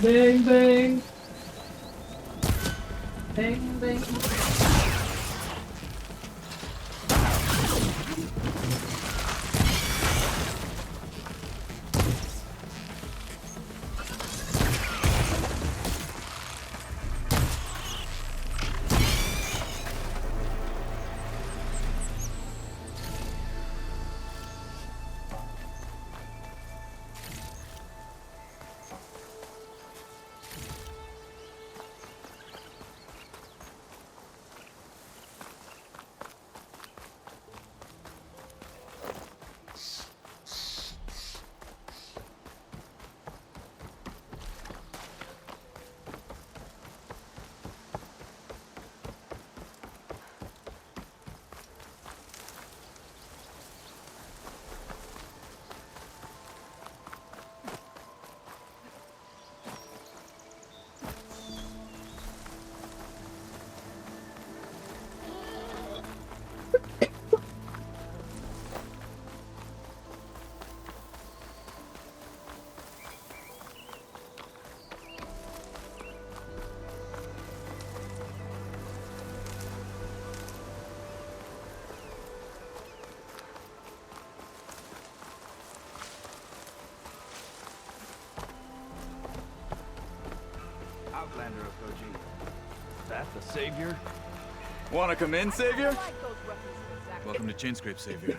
Bang, bang. Bang, bang. Outlander approaching. That the Savior? Wanna come in, Savior? Welcome to Chainscrape, Savior.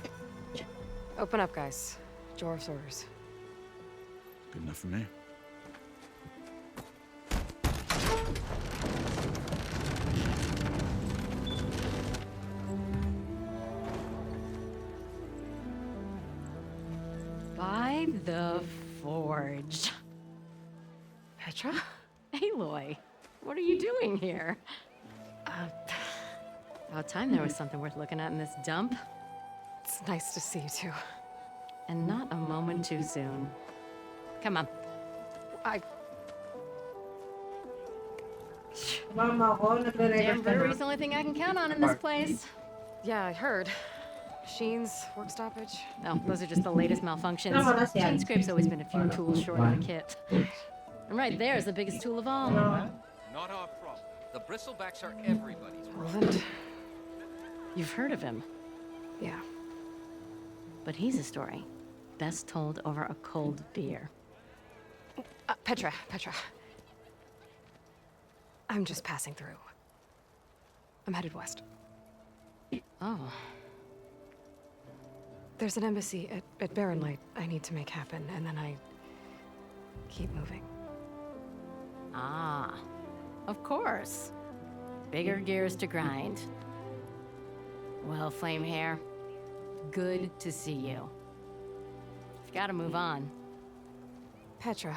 Open up, guys. Jorv's orders. Good enough for me. By the Forge. Petra? Aloy, what are you doing here? About time there was something worth looking at in this dump. It's nice to see you too. And not a moment too soon. Come on. Mama ko, nagre-record Damn brewery's the only thing I can count on in this place. Yeah, I heard. Machines, work stoppage. No, those are just the latest malfunctions. Tama na siya. Chainscrape's always been a few tools short of the kit. And right there is the biggest tool of all. Not our problem. The bristlebacks are everybody's problem. Roland? You've heard of him, Yeah. but he's a story best told over a cold beer. Petra. I'm just passing through. I'm headed west. Oh, There's an embassy at Barren Light I need to make happen, and then I keep moving. ah, of course. Bigger gears to grind. Well, Flame Hair, good to see you. You've got to move on. Petra.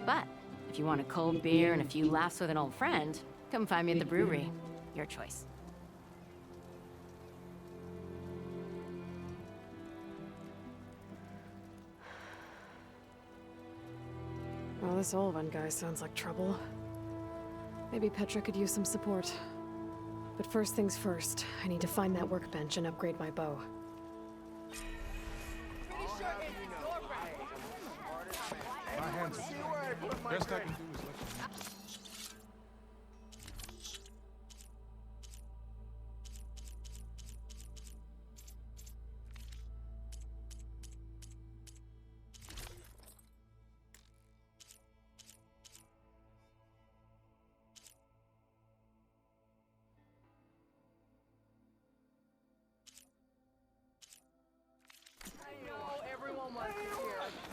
But if you want a cold beer and a few laughs with an old friend, come find me at the brewery. Your choice. Well, this Olvan guy sounds like trouble. Maybe Petra could use some support. But first things first, I need to find that workbench and upgrade my bow. My hands are best I can do is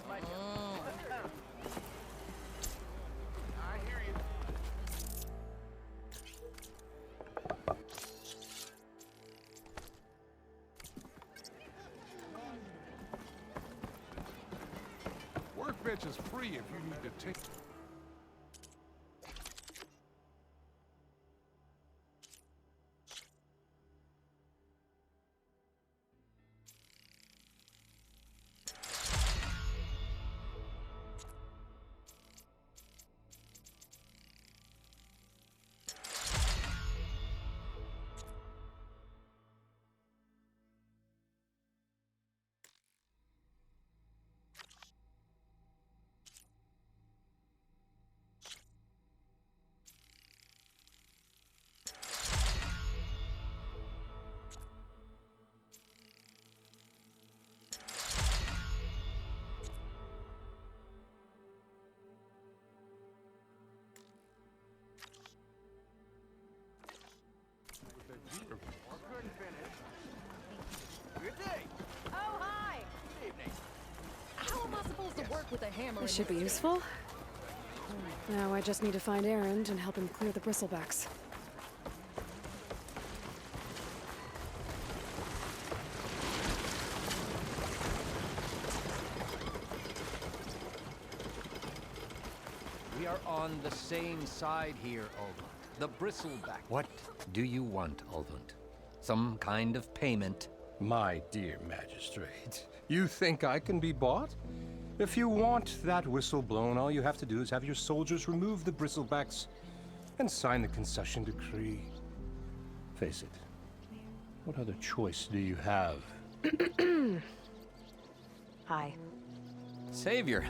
let you. Workbench is free if you need to take. with a hammer. This should be useful. Now I just need to find Erend and help him clear the bristlebacks. We are on the same side here, Ulvund. The bristleback. What do you want, Ulvund? Some kind of payment? My dear magistrate, you think I can be bought? If you want that whistle blown, all you have to do is have your soldiers remove the bristlebacks and sign the concession decree. Face it, what other choice do you have? Hi. Savior,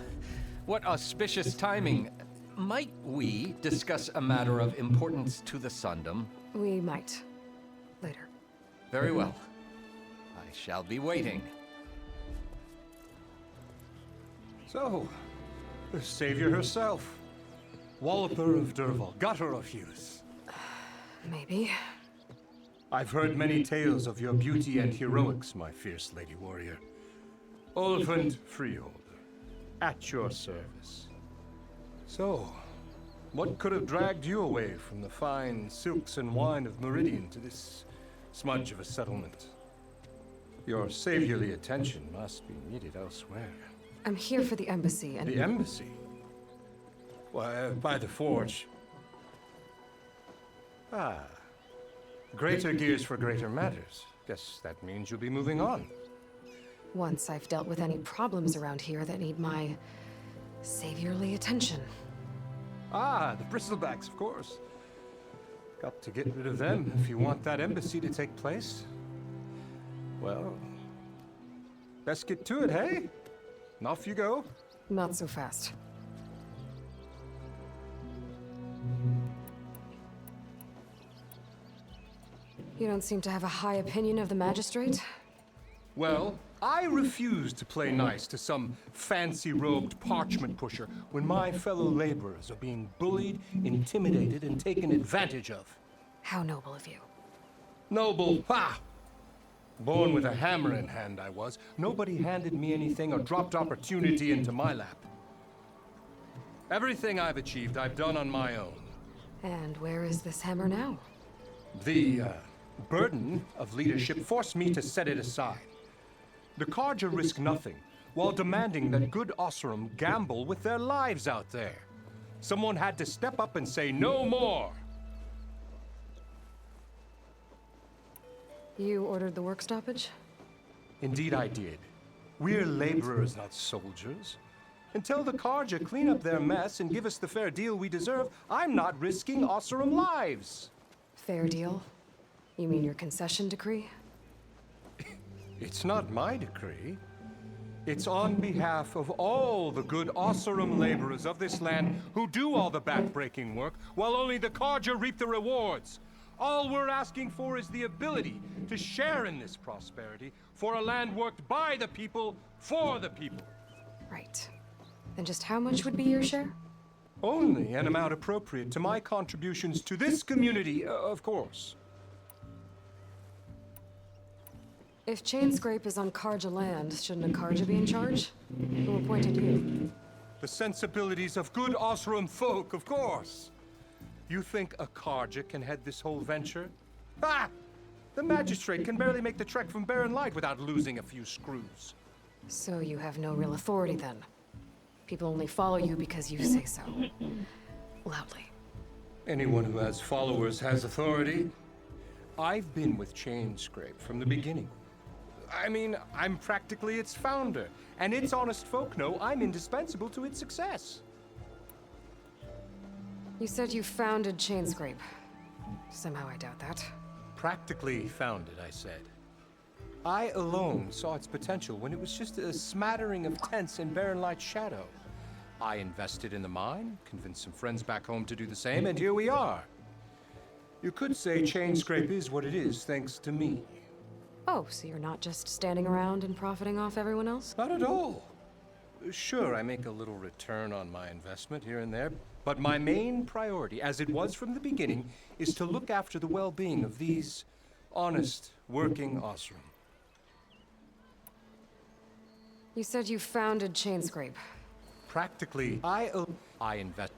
what auspicious timing. Might we discuss a matter of importance to the Sundom? We might. Later. Very well. I shall be waiting. So, the savior herself. Walloper of Derval, gutter of Hughes. Maybe. I've heard many tales of your beauty and heroics, my fierce lady warrior. Ulvund Freeholder, at your service. So, what could have dragged you away from the fine silks and wine of Meridian to this smudge of a settlement? Your saviorly attention must be needed elsewhere. I'm here for the embassy and... The embassy? Why, by the forge. Ah. Greater gears for greater matters. Guess that means you'll be moving on. Once I've dealt with any problems around here that need my saviorly attention. Ah, the bristlebacks, of course. Got to get rid of them if you want that embassy to take place. Well, let's get to it, hey? And off you go. Not so fast. You don't seem to have a high opinion of the magistrate? Well, I refuse to play nice to some fancy-robed parchment pusher when my fellow laborers are being bullied, intimidated, and taken advantage of. How noble of you. Noble, ha! Born with a hammer in hand, I was. Nobody handed me anything or dropped opportunity into my lap. Everything I've achieved, I've done on my own. And where is this hammer now? The burden of leadership forced me to set it aside. The Carja risk nothing, while demanding that good Oseram gamble with their lives out there. Someone had to step up and say no more. You ordered the work stoppage? Indeed I did. We're laborers, not soldiers. Until the Carja clean up their mess and give us the fair deal we deserve, I'm not risking Oseram lives. Fair deal? You mean your concession decree? It's not my decree. It's on behalf of all the good Oseram laborers of this land who do all the backbreaking work, while only the Carja reap the rewards. All we're asking for is the ability to share in this prosperity for a land worked by the people, for the people. Right. Then just how much would be your share? Only an amount appropriate to my contributions to this community, of course. If Chainscrape is on Carja land, shouldn't a Carja be in charge? Who appointed you? The sensibilities of good Oseram folk, of course. You think a Carja can head this whole venture? Ah! The magistrate can barely make the trek from Barren Light without losing a few screws. So you have no real authority then? People only follow you because you say so. Loudly. Anyone who has followers has authority. I've been with Chainscrape from the beginning. I mean, I'm practically its founder, and its honest folk know I'm indispensable to its success. You said you founded Chainscrape. Somehow I doubt that. Practically founded, I said. I alone saw its potential when it was just a smattering of tents in Barren Light's shadow. I invested in the mine, convinced some friends back home to do the same, and here we are. You could say Chainscrape is what it is thanks to me. Oh, so you're not just standing around and profiting off everyone else? Not at all. Sure, I make a little return on my investment here and there, but my main priority, as it was from the beginning, is to look after the well-being of these honest, working Oseram. You said you founded Chainscrape. practically, I invest.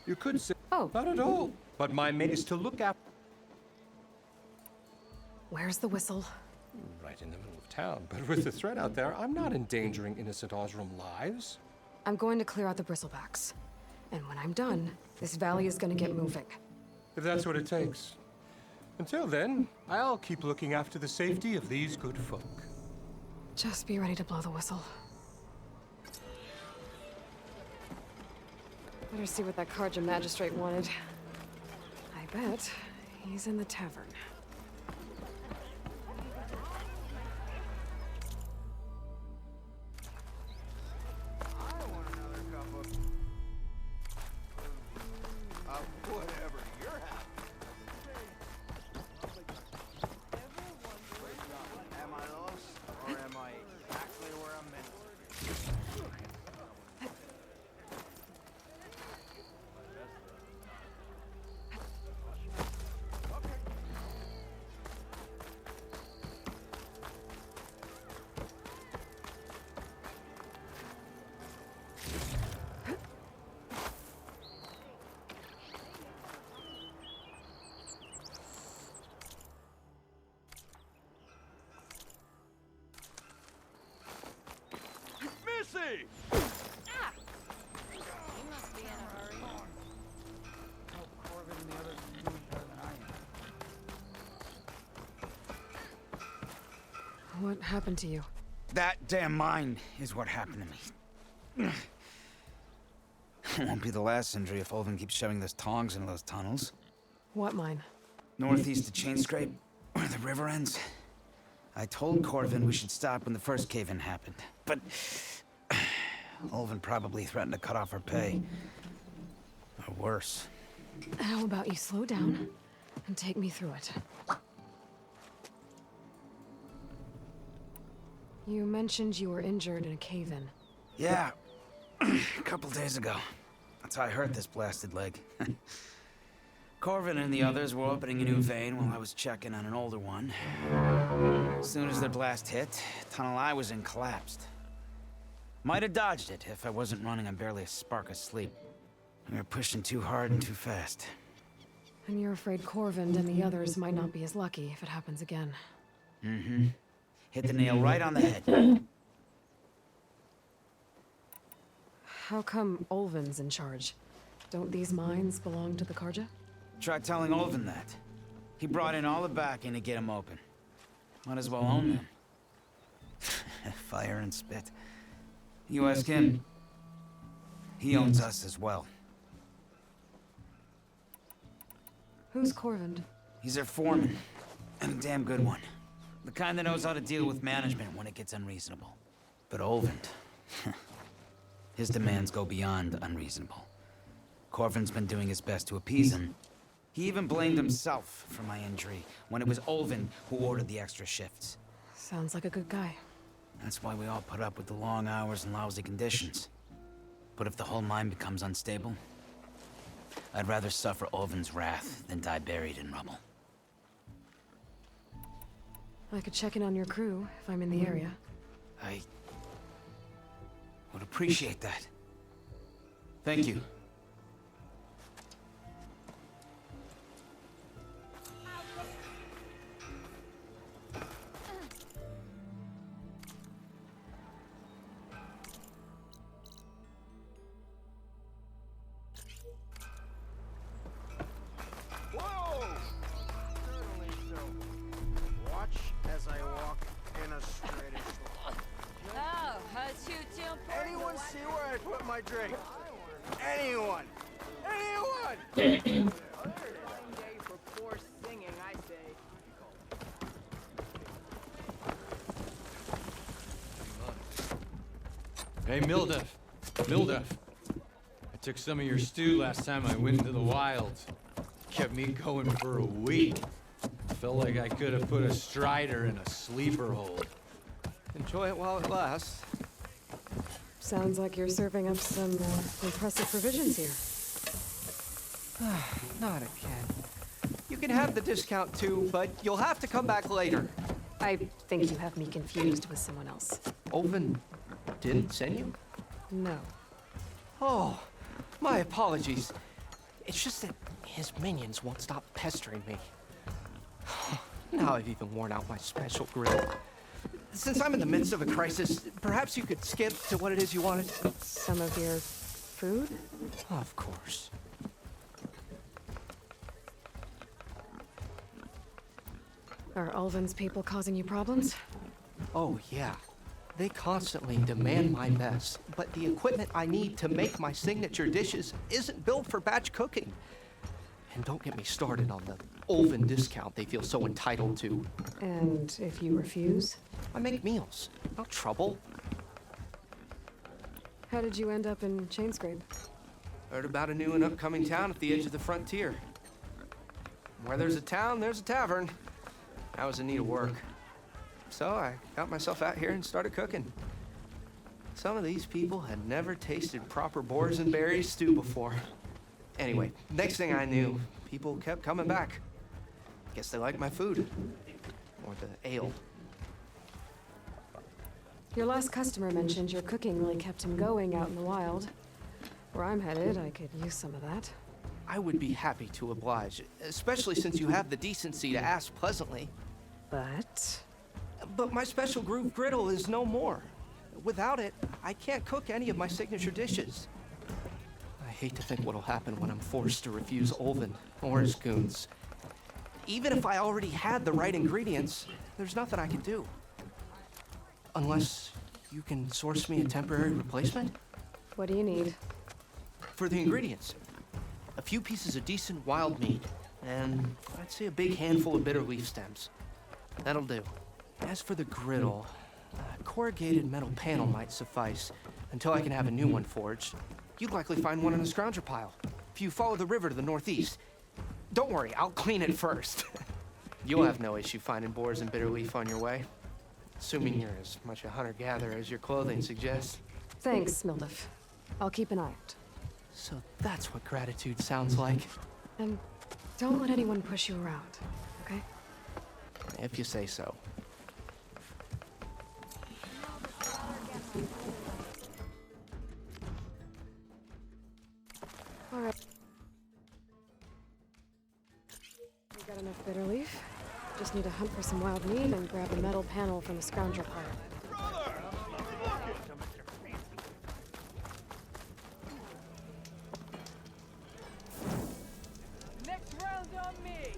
You could say, Oh. not at all. But my main is to look after. Where's the whistle? Right in the middle of town. But with the threat out there, I'm not endangering innocent Osram lives. I'm going to clear out the bristlebacks. And when I'm done, this valley is gonna get moving. If that's what it takes. Until then, I'll keep looking after the safety of these good folk. Just be ready to blow the whistle. Better see what that Carja magistrate wanted. I bet he's in the tavern. Whatever you're having. Am I lost, or am I exactly where I'm meant to be? Missy! What happened to you? That damn mine is what happened to me. It won't be the last injury if Ulvin keeps shoving those tongs into those tunnels. What mine? Northeast of Chainscrape, where the river ends. I told Corvin we should stop when the first cave-in happened, but Ulvin probably threatened to cut off our pay. Or worse. How about you slow down and take me through it? You mentioned you were injured in a cave-in. Yeah, a couple days ago. That's how I hurt this blasted leg. Corvin and the others were opening a new vein while I was checking on an older one. As soon as their blast hit, the tunnel I was in collapsed. Might have dodged it if I wasn't running on barely a spark of sleep. We were pushing too hard and too fast. And you're afraid Corvind and the others might not be as lucky if it happens again. Mm-hmm. Hit the nail right on the head. How come Ulvin's in charge? Don't these mines belong to the Carja? Try telling Ulvin that. He brought in all the backing to get them open. Might as well own them. Fire and spit. You ask him. He owns us as well. Who's Corvind? He's their foreman. And a damn good one. The kind that knows how to deal with management when it gets unreasonable. But Ulvin, his demands go beyond unreasonable. Corvin's been doing his best to appease him. He even blamed himself for my injury when it was Ulvin who ordered the extra shifts. Sounds like a good guy. That's why we all put up with the long hours and lousy conditions. But if the whole mine becomes unstable, I'd rather suffer Ulvin's wrath than die buried in rubble. I could check in on your crew if I'm in the area. I would appreciate that. Thank you. Whoa! Certainly so. Watch as I walk in a straightish line. Anyone see where I put my drink? Anyone? Anyone? Day for poor singing, I say. Hey, Mildef. Mildef. I took some of your stew last time I went into the wilds. Kept me going for a week. Felt like I could have put a strider in a sleeper hold. Enjoy it while it lasts. Sounds like you're serving up some impressive provisions here. Not again. You can have the discount too, but you'll have to come back later. I think you have me confused with someone else. Ulvin didn't send you? No. Oh, my apologies. It's just that his minions won't stop pestering me. Now I've even worn out my special grill. Since I'm in the midst of a crisis, perhaps you could skip to what it is you wanted? Some of your food? Of course. Are Ulvin's people causing you problems? Oh, yeah. They constantly demand my mess, but the equipment I need to make my signature dishes isn't built for batch cooking. And don't get me started on the Ulvin discount they feel so entitled to. And if you refuse? I make meals, not trouble. How did you end up in Chainscrape? Heard about a new and upcoming town at the edge of the frontier. Where there's a town, there's a tavern. I was in need of work. So I got myself out here and started cooking. Some of these people had never tasted proper boars and berries stew before. Anyway, next thing I knew, people kept coming back. Guess they liked my food. Or the ale. Your last customer mentioned your cooking really kept him going out in the wild. Where I'm headed, I could use some of that. I would be happy to oblige, especially since you have the decency to ask pleasantly. But my special groove griddle is no more. Without it, I can't cook any of my signature dishes. I hate to think what'll happen when I'm forced to refuse Ulvin or his goons. Even if I already had the right ingredients, there's nothing I can do. Unless you can source me a temporary replacement? What do you need? For the ingredients, a few pieces of decent wild meat, and I'd say a big handful of bitter leaf stems. That'll do. As for the griddle, a corrugated metal panel might suffice until I can have a new one forged. You'd likely find one in a scrounger pile, if you follow the river to the northeast. Don't worry, I'll clean it first. You'll have no issue finding boars and bitter leaf on your way. Assuming you're as much a hunter-gatherer as your clothing suggests. Thanks, Mildef. I'll keep an eye out. So that's what gratitude sounds like. And don't let anyone push you around, okay? If you say so. All right. You got enough bitter leaf? Just need to hunt for some wild meat and grab a metal panel from the scoundrel pile. Next round's on me.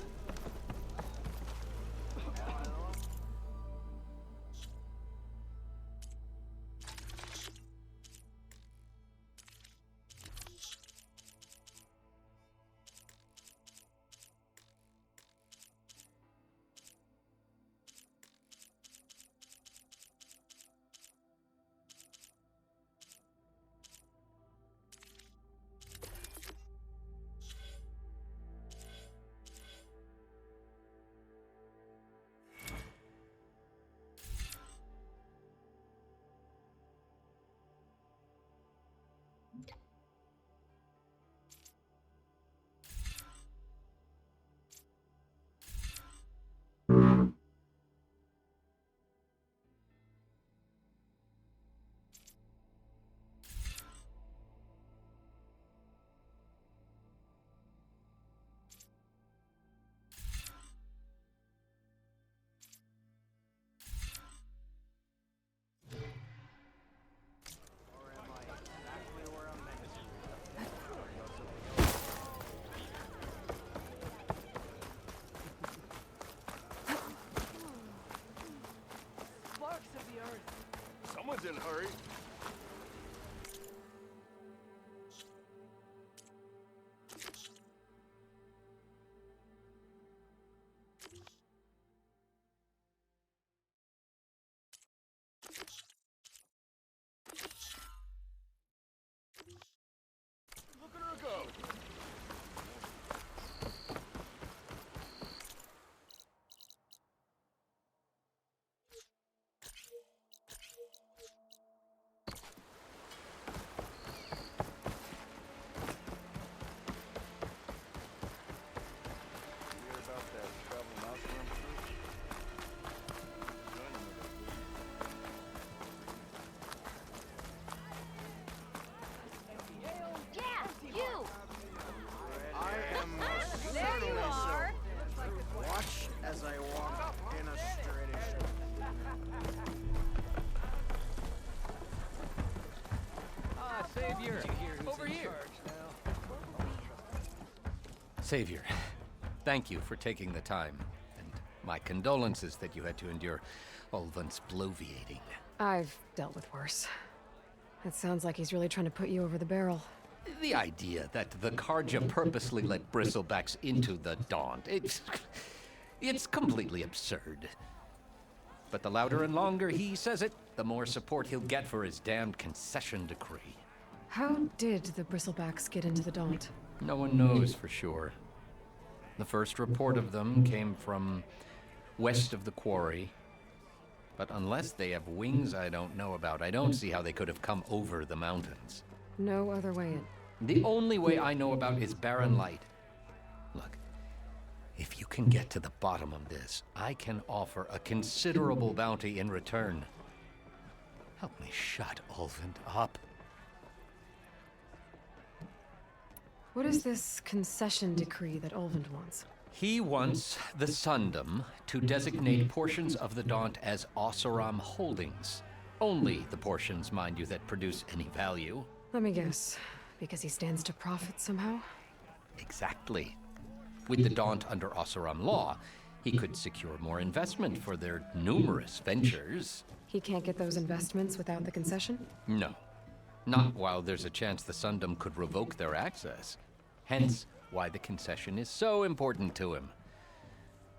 Savior, thank you for taking the time. And my condolences that you had to endure Ulvund's bloviating. I've dealt with worse. It sounds like he's really trying to put you over the barrel. The idea that the Karja purposely let bristlebacks into the Daunt, it's completely absurd. But the louder and longer he says it, the more support he'll get for his damned concession decree. How did the Bristlebacks get into the Daunt? No one knows for sure. The first report of them came from west of the quarry. But unless they have wings I don't know about, I don't see how they could have come over the mountains. No other way in. The only way I know about is Barren Light. Look, if you can get to the bottom of this, I can offer a considerable bounty in return. Help me shut Ulvund up. What is this concession decree that Ulvund wants? He wants the Sundom to designate portions of the Daunt as Oseram holdings. Only the portions, mind you, that produce any value. Let me guess. Because he stands to profit somehow? Exactly. With the Daunt under Oseram law, he could secure more investment for their numerous ventures. He can't get those investments without the concession? No. Not while there's a chance the Sundom could revoke their access. Hence, why the concession is so important to him.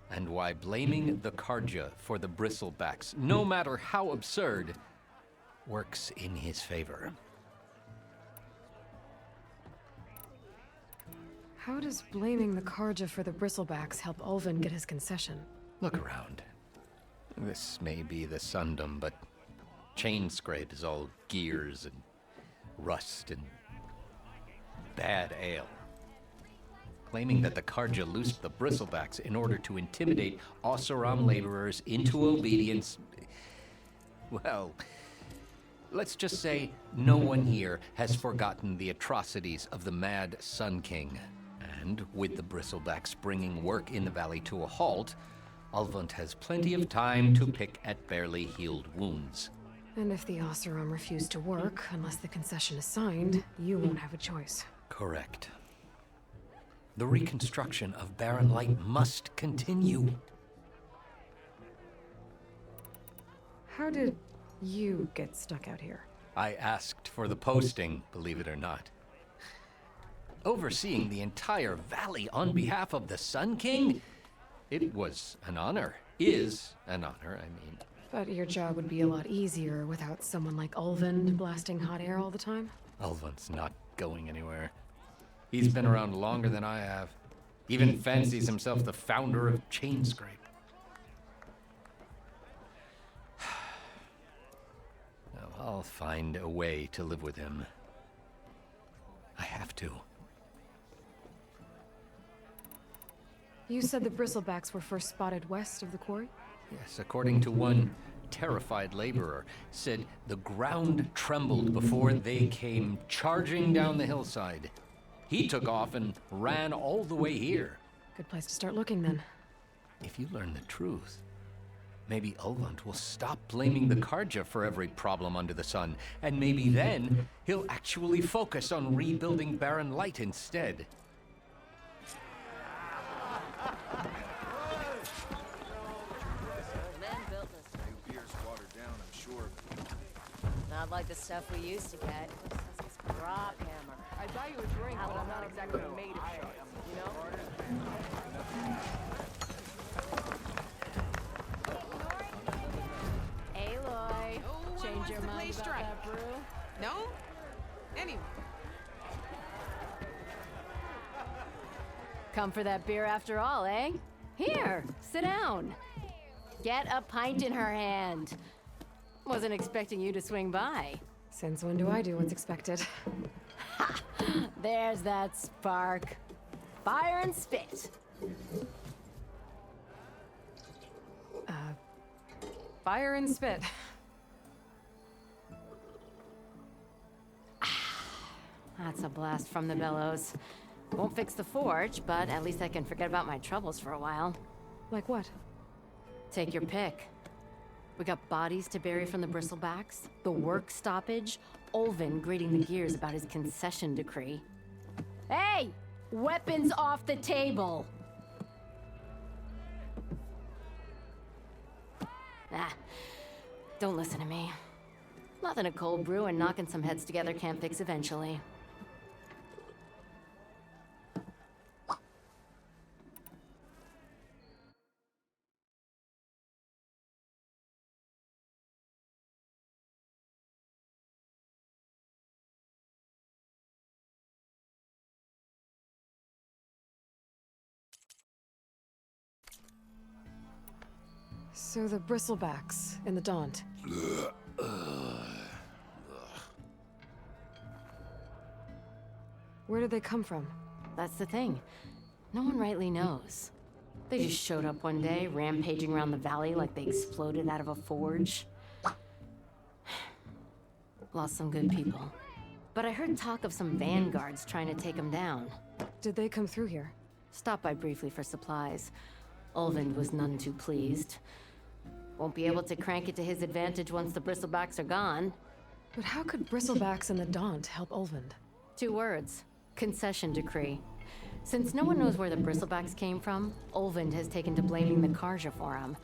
And why blaming the Karja for the Bristlebacks, no matter how absurd, works in his favor. How does blaming the Karja for the Bristlebacks help Ulvund get his concession? Look around. This may be the Sundom, but Chainscrape is all gears and rust and bad ale. Claiming that the Karja loosed the Bristlebacks in order to intimidate Oseram laborers into obedience. Well, let's just say no one here has forgotten the atrocities of the Mad Sun King. And with the Bristlebacks bringing work in the valley to a halt, Ulvund has plenty of time to pick at barely healed wounds. And if the Oseram refuse to work, unless the concession is signed, you won't have a choice. Correct. The reconstruction of Barren Light must continue. How did you get stuck out here? I asked for the posting, believe it or not. Overseeing the entire valley on behalf of the Sun King? It was an honor. Is an honor, I mean. But your job would be a lot easier without someone like Ulvund blasting hot air all the time? Ulvund's not going anywhere. He's been around longer than I have. Even fancies himself the founder of Chainscrape. Now, I'll find a way to live with him. I have to. You said the Bristlebacks were first spotted west of the quarry? Yes, according to one terrified laborer, said the ground trembled before they came charging down the hillside. He took off and ran all the way here. Good place to start looking, then. If you learn the truth, maybe Ulvund will stop blaming the Karja for every problem under the sun, and maybe then he'll actually focus on rebuilding Barren Light instead. Not like the stuff we used to get. This rock hammer. I buy you a drink, but I'm not exactly made of shit, you know? Aloy, change your mind about that brew? No? Anyway. Come for that beer after all, eh? Here, sit down. Get a pint in her hand. Wasn't expecting you to swing by. Since when do I do what's expected? Ha! There's that spark. Fire and spit. Fire and spit. That's a blast from the bellows. Won't fix the forge, but at least I can forget about my troubles for a while. Like what? Take your pick. We got bodies to bury from the Bristlebacks, the work stoppage, Ulvund grating the gears about his concession decree. Hey! Weapons off the table! Ah, don't listen to me. Nothing a cold brew and knocking some heads together can't fix eventually. So the bristlebacks in the Daunt. Where did they come from? That's the thing. No one rightly knows. They just showed up one day, rampaging around the valley like they exploded out of a forge. Lost some good people. But I heard talk of some vanguards trying to take them down. Did they come through here? Stopped by briefly for supplies. Ulvund was none too pleased. Won't be able to crank it to his advantage once the bristlebacks are gone. But how could bristlebacks and the Daunt help Ulvund? 2 words. Concession decree. Since no one knows where the bristlebacks came from, Ulvund has taken to blaming the Karja for them.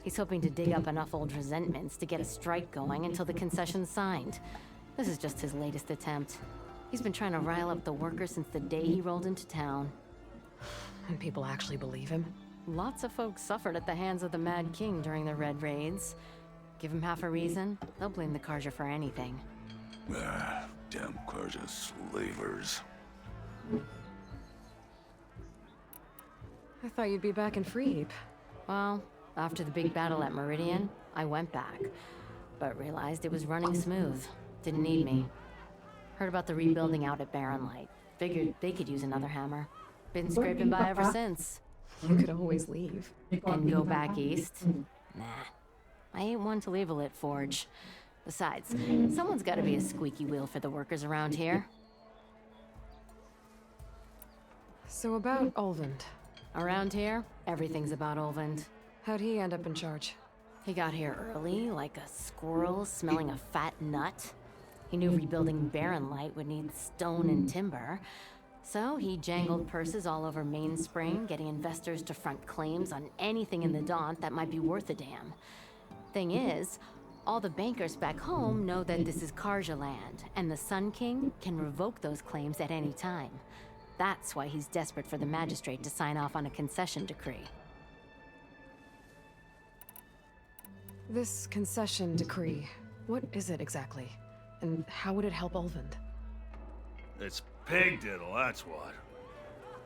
He's hoping to dig up enough old resentments to get a strike going until the concession's signed. This is just his latest attempt. He's been trying to rile up the workers since the day he rolled into town. And people actually believe him? Lots of folks suffered at the hands of the Mad King during the Red Raids. Give him half a reason, they'll blame the Karja for anything. Damn Karja slavers. I thought you'd be back in Freeheap. Well, after the big battle at Meridian, I went back. But realized it was running smooth. Didn't need me. Heard about the rebuilding out at Barren Light. Figured they could use another hammer. Been scraping by ever since. You could always leave. And go back east? Nah. I ain't one to leave a lit forge. Besides, someone's gotta be a squeaky wheel for the workers around here. So about Ulvund. Around here, everything's about Ulvund. How'd he end up in charge? He got here early, like a squirrel smelling a fat nut. He knew rebuilding Barren Light would need stone and timber. So he jangled purses all over Mainspring, getting investors to front claims on anything in the Daunt that might be worth a damn. Thing is, all the bankers back home know that this is Karja land, and the Sun King can revoke those claims at any time. That's why he's desperate for the magistrate to sign off on a concession decree. This concession decree, what is it exactly? And how would it help Ulvund? It's pig diddle, that's what.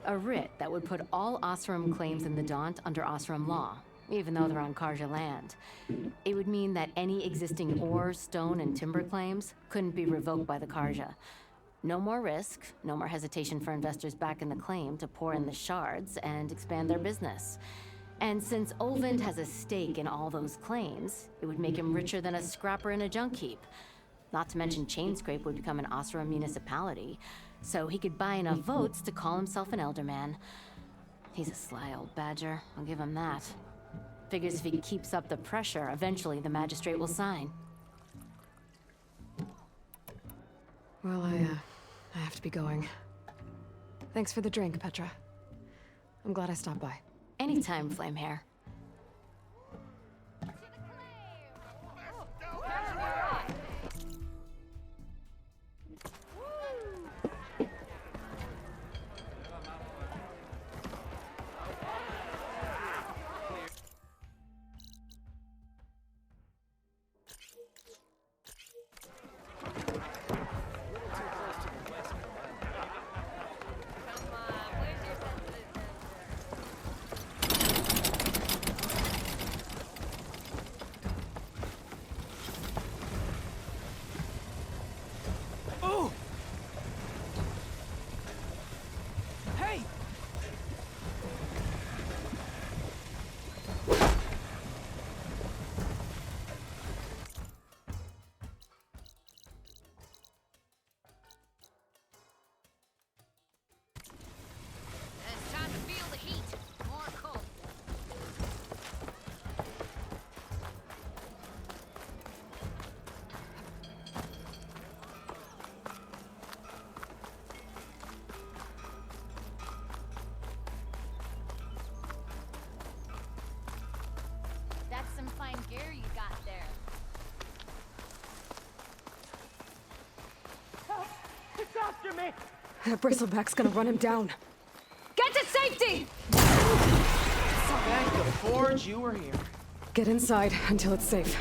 A writ that would put all Osram claims in the Daunt under Osram law, even though they're on Karja land. It would mean that any existing ore, stone, and timber claims couldn't be revoked by the Karja. No more risk, no more hesitation for investors back in the claim to pour in the shards and expand their business. And since Ulvund has a stake in all those claims, it would make him richer than a scrapper in a junk heap. Not to mention Chainscrape would become an Osram municipality, so he could buy enough votes to call himself an Elderman. He's a sly old badger, I'll give him that. Figures if he keeps up the pressure, eventually the magistrate will sign. Well, I have to be going. Thanks for the drink, Petra. I'm glad I stopped by. Anytime, Flamehair. That bristleback's gonna run him down. Get to safety! Thank the Forge you were here. Get inside until it's safe.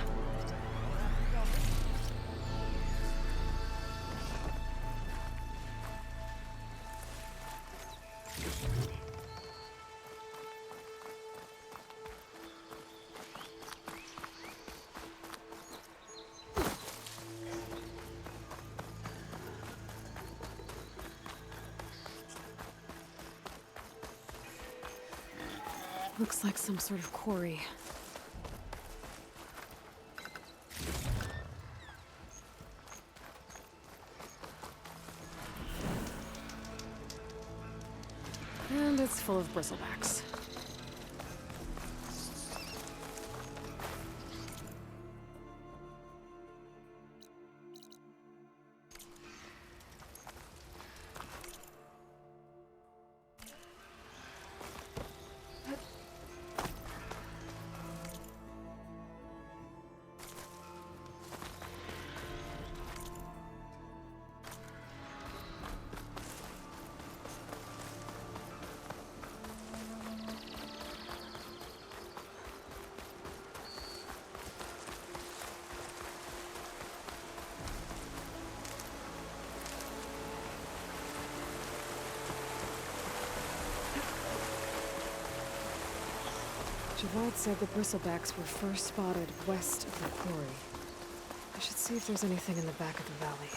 Looks like some sort of quarry. And it's full of bristlebacks. Javad said the bristlebacks were first spotted west of the quarry. I should see if there's anything in the back of the valley.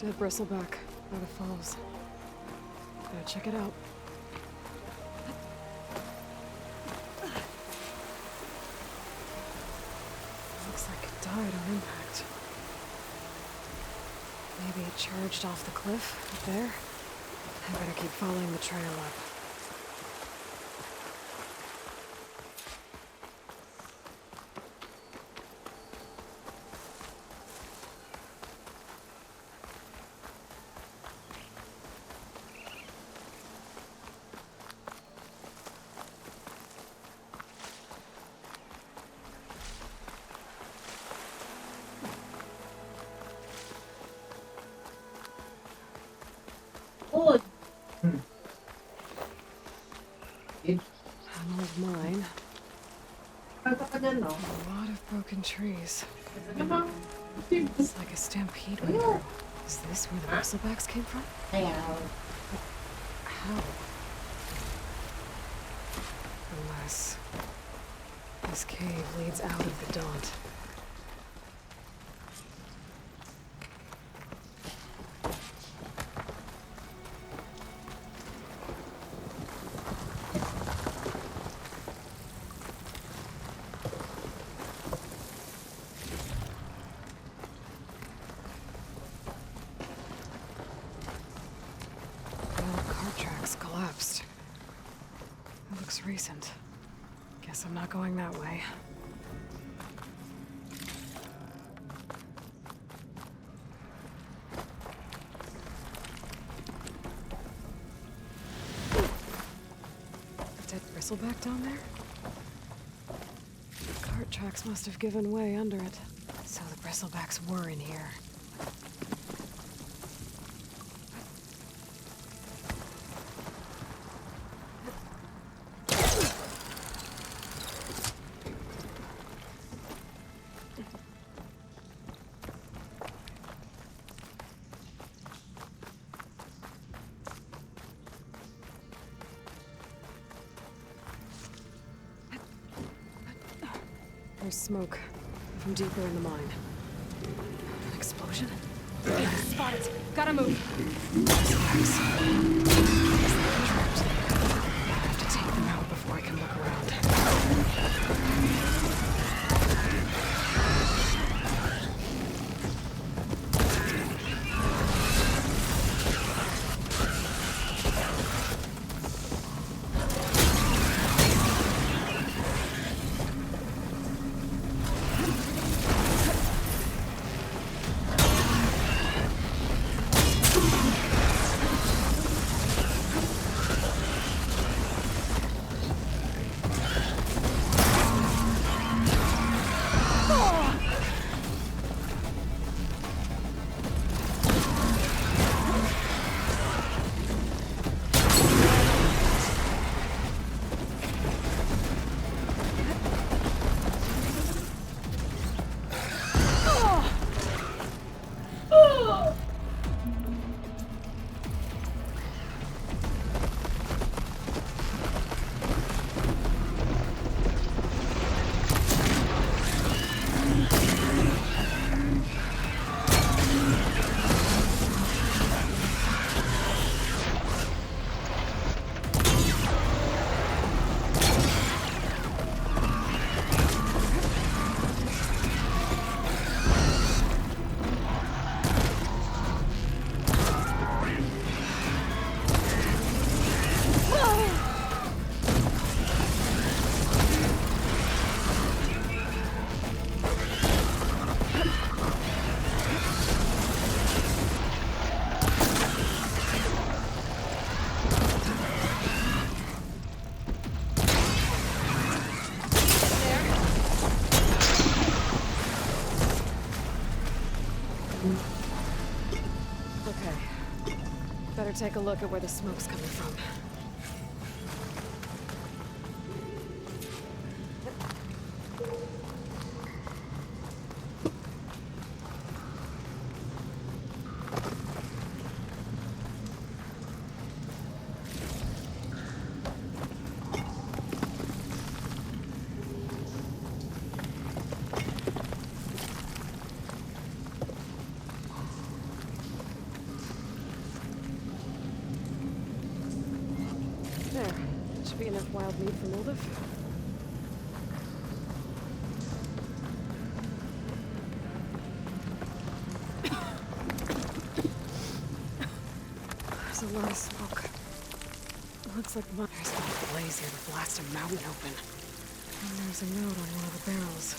Dead bristleback by the falls. Gotta check it out. Looks like it died on impact. Maybe it charged off the cliff up there. I better keep following the trail up. An old mine. A lot of broken trees. It's like a stampede went through. Is this where the bristlebacks came from? How? Unless this cave leads out of the Daunt. Collapsed. It looks recent. Guess I'm not going that way. A dead bristleback down there? The cart tracks must have given way under it. So the bristlebacks were in here. There's smoke from deeper in the mine. An explosion? Spot it! Gotta move! Relax. I have to take them out before I can look around. Okay. Better take a look at where the smoke's coming from. There. Should be enough wild meat for Moldov. There's a lot of smoke. Looks like there's got a blaze here to blast a mountain open. And there's a note on one of the barrels.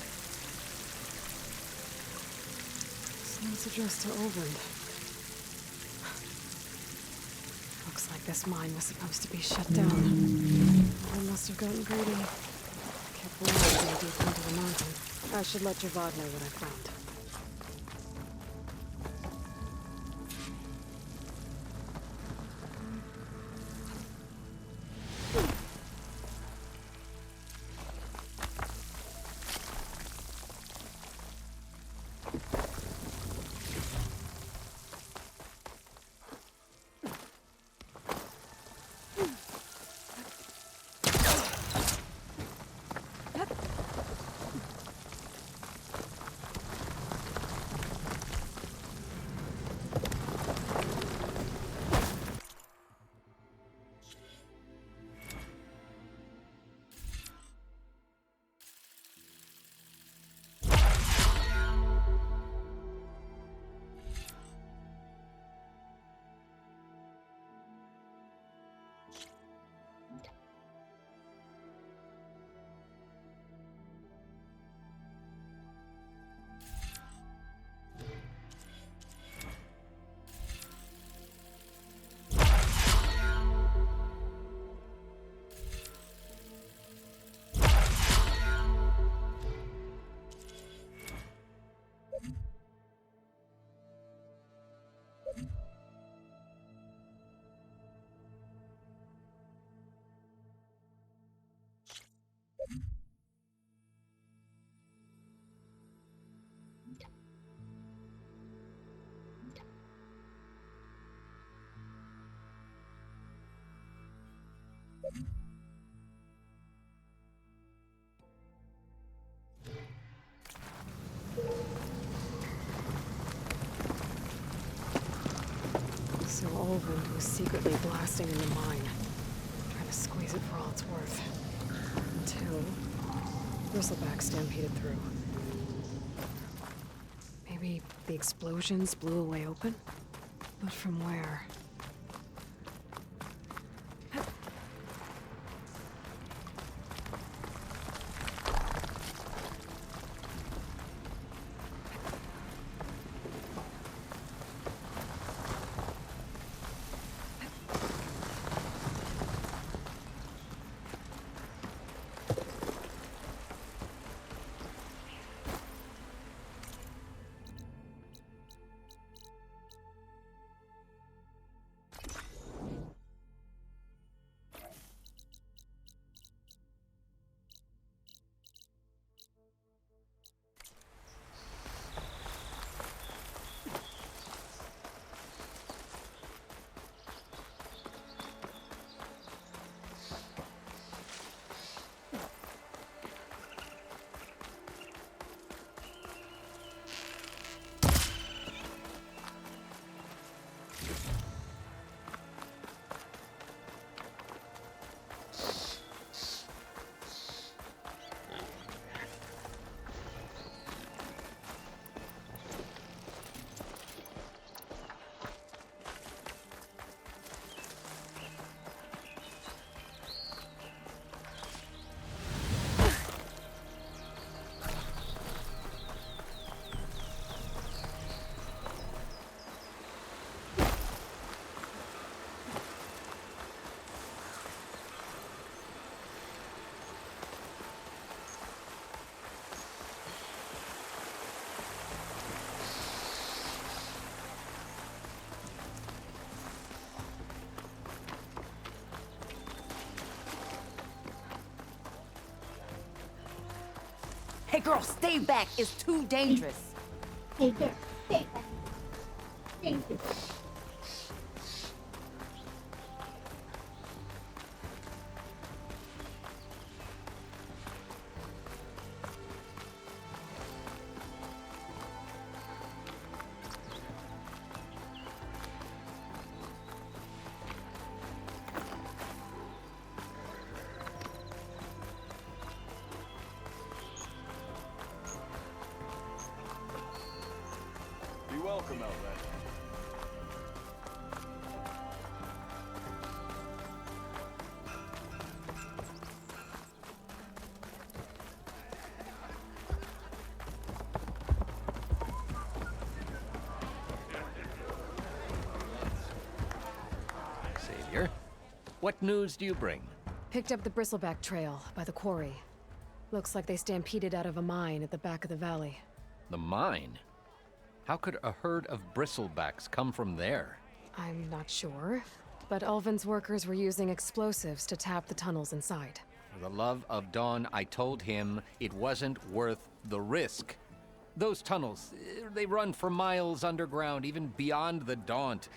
This note's addressed to Olvend. Looks like this mine was supposed to be shut down. I must have gotten greedy. Kept rolling deep into the mountain. I should let Javad know what I found. So Olvend was secretly blasting in the mine, trying to squeeze it for all it's worth. Until Bristleback stampeded through. Maybe the explosions blew a way open? But from where? Hey girl, stay back. It's too dangerous. Hey, girl, stay back. Thank you. Be welcome, Outlander. Savior, what news do you bring? Picked up the Bristleback Trail by the quarry. Looks like they stampeded out of a mine at the back of the valley. The mine? How could a herd of bristlebacks come from there? I'm not sure, but Ulvin's workers were using explosives to tap the tunnels inside. For the love of Dawn, I told him it wasn't worth the risk. Those tunnels, they run for miles underground, even beyond the Daunt.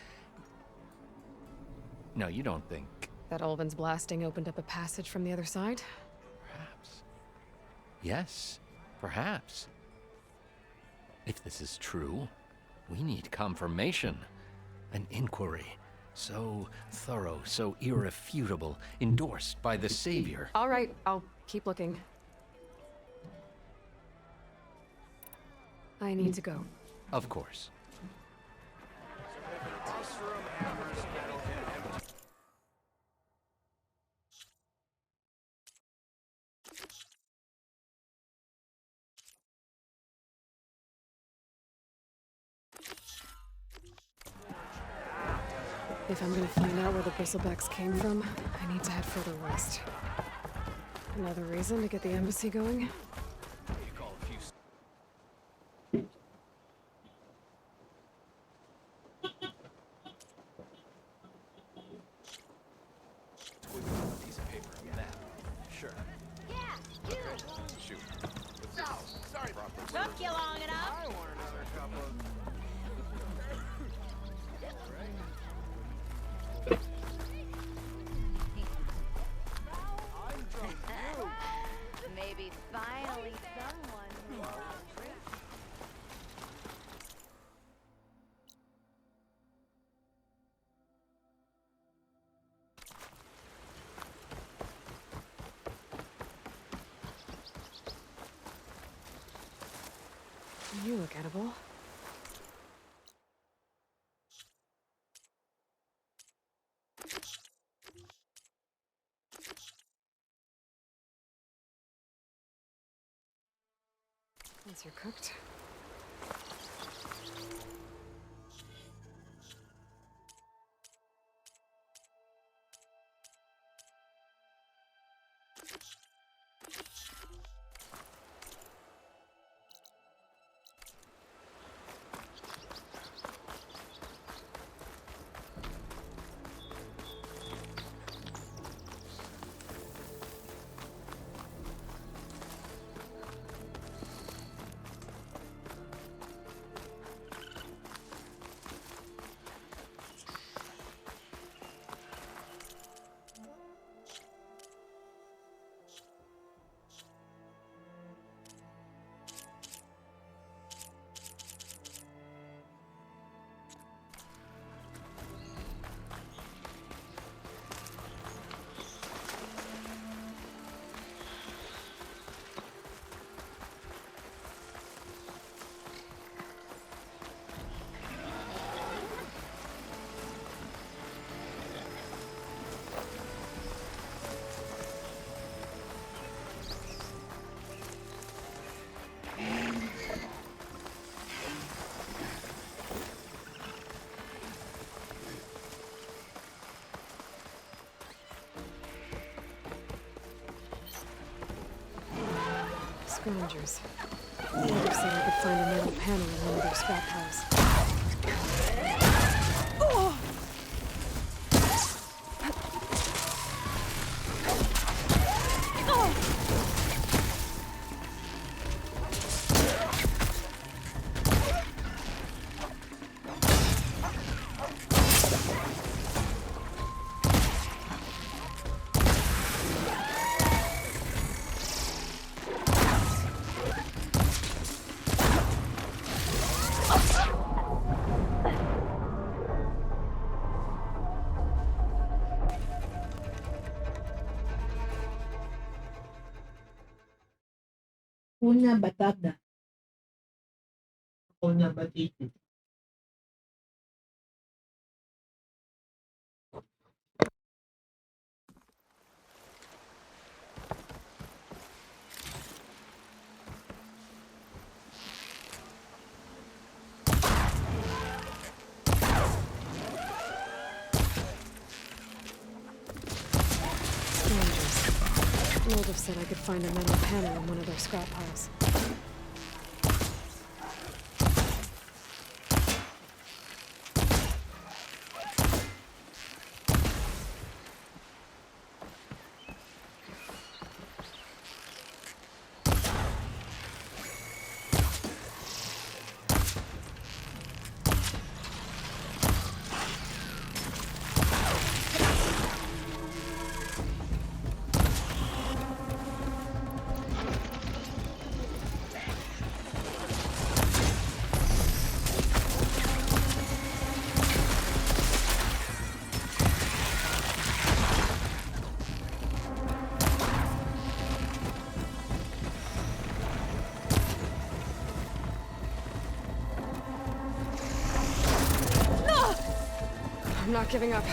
No, you don't think... That Ulvin's blasting opened up a passage from the other side? Perhaps. Yes, perhaps. If this is true, we need confirmation. An inquiry. So thorough, so irrefutable, endorsed by the Savior. All right, I'll keep looking. I need to go. Of course. If I'm gonna find out where the Bristlebacks came from, I need to head further west. Another reason to get the embassy going? Piece of paper, a map. Sure. Yeah, you. Shoot. Sorry. Took you long enough. I want another couple of... Maybe finally someone who will appreciate. You look edible. Once you're cooked. Scavengers. Wonder if I could find a metal panel in one of their scrap piles. Oh! Una batata. Una batita. Moldov said I could find a metal panel in one of their scrap piles. I'm not giving up.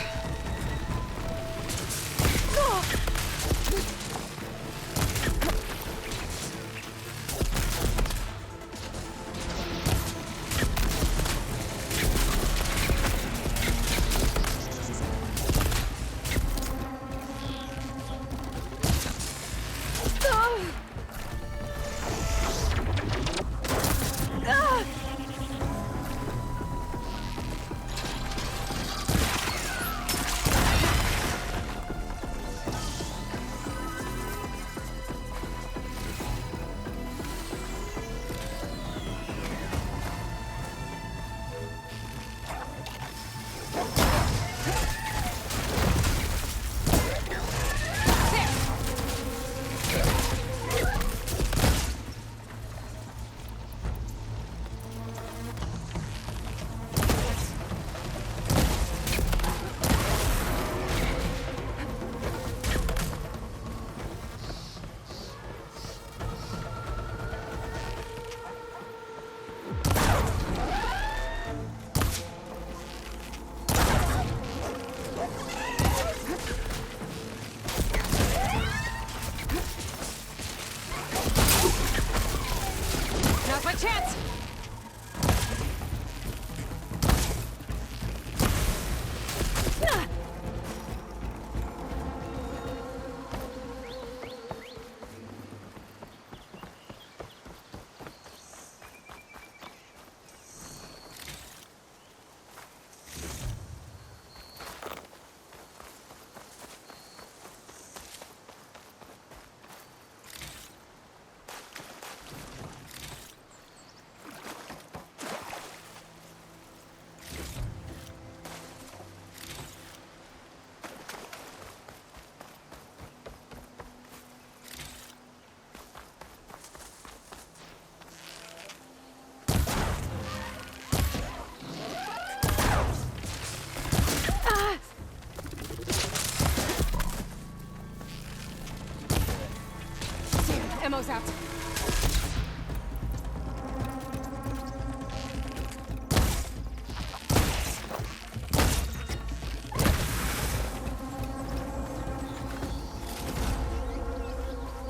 Ammo's out.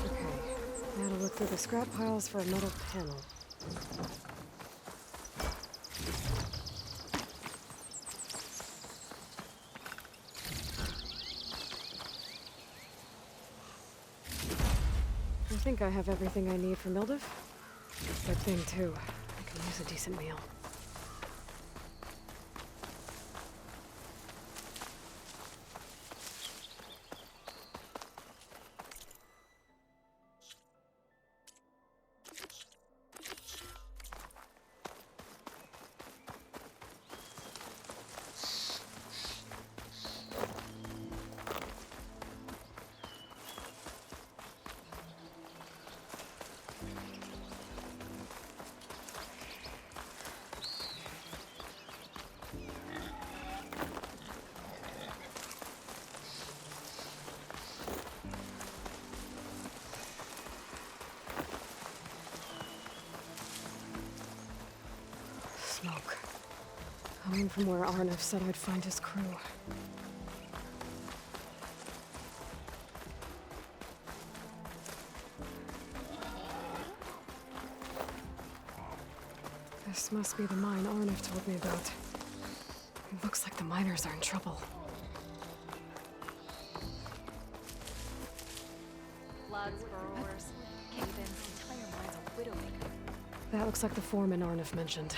Okay, now to look through the scrap piles for a metal panel. I think I have everything I need for Mildev. Good thing, too. I can use a decent meal. Coming from where Arnav said I'd find his crew. This must be the mine Arnav told me about. It looks like the miners are in trouble. Floods, burrowers, cave-ins, entire mine's a widowmaker. That looks like the foreman Arnav mentioned.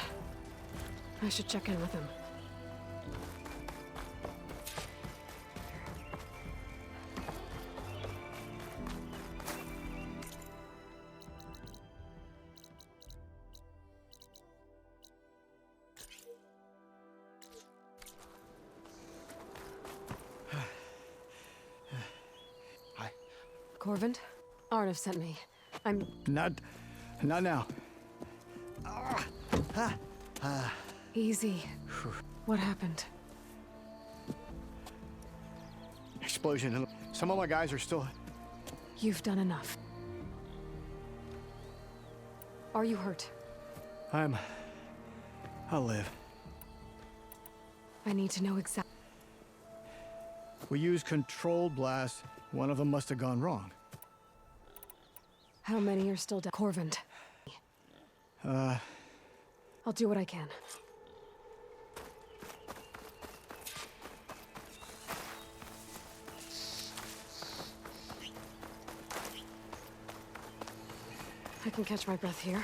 I should check in with him. Hi. Corvind? Arnav sent me. I'm... Not now. Easy. What happened? Explosion, and some of my guys are still... You've done enough. Are you hurt? I'll live. I need to know exactly. We used controlled blasts. One of them must have gone wrong. How many are still dead? Corvind. I'll do what I can. I can catch my breath here.